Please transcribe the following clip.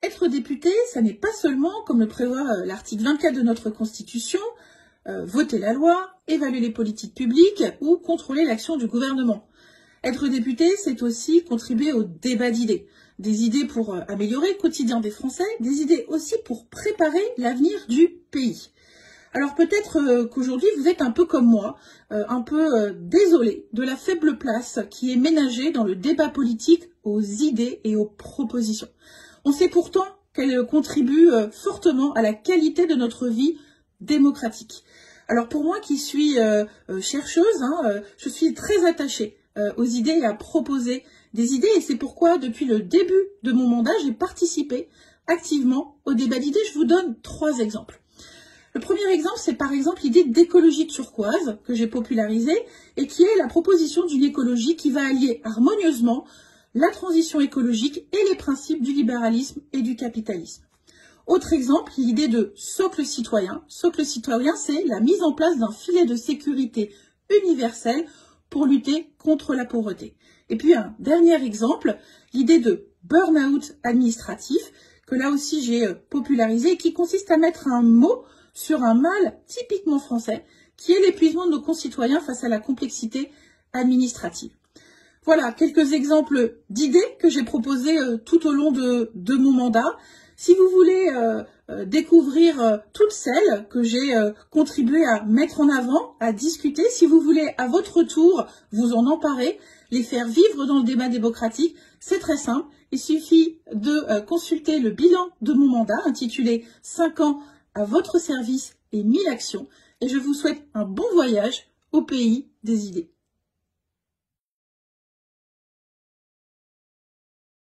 Être député, ça n'est pas seulement, comme le prévoit l'article 24 de notre Constitution, voter la loi, évaluer les politiques publiques ou contrôler l'action du gouvernement. Être député, c'est aussi contribuer au débat d'idées. Des idées pour améliorer le quotidien des Français, des idées aussi pour préparer l'avenir du pays. Alors peut-être qu'aujourd'hui vous êtes un peu comme moi, un peu désolé de la faible place qui est ménagée dans le débat politique aux idées et aux propositions. On sait pourtant qu'elles contribuent fortement à la qualité de notre vie démocratique. Alors pour moi qui suis chercheuse, je suis très attachée aux idées et à proposer des idées, et c'est pourquoi depuis le début de mon mandat, j'ai participé activement au débat d'idées. Je vous donne 3 exemples. Le premier exemple, c'est par exemple l'idée d'écologie turquoise que j'ai popularisée et qui est la proposition d'une écologie qui va allier harmonieusement la transition écologique et les principes du libéralisme et du capitalisme. Autre exemple, l'idée de socle citoyen. Socle citoyen, c'est la mise en place d'un filet de sécurité universel pour lutter contre la pauvreté. Et puis un dernier exemple, l'idée de burn-out administratif, que là aussi j'ai popularisé et qui consiste à mettre un mot sur un mal typiquement français, qui est l'épuisement de nos concitoyens face à la complexité administrative. Voilà quelques exemples d'idées que j'ai proposées tout au long de mon mandat. Si vous voulez découvrir toutes celles que j'ai contribué à mettre en avant, à discuter, si vous voulez à votre tour vous en emparer, les faire vivre dans le débat démocratique, c'est très simple. Il suffit de consulter le bilan de mon mandat intitulé 5 ans à votre service et 1000 actions. Et je vous souhaite un bon voyage au pays des idées.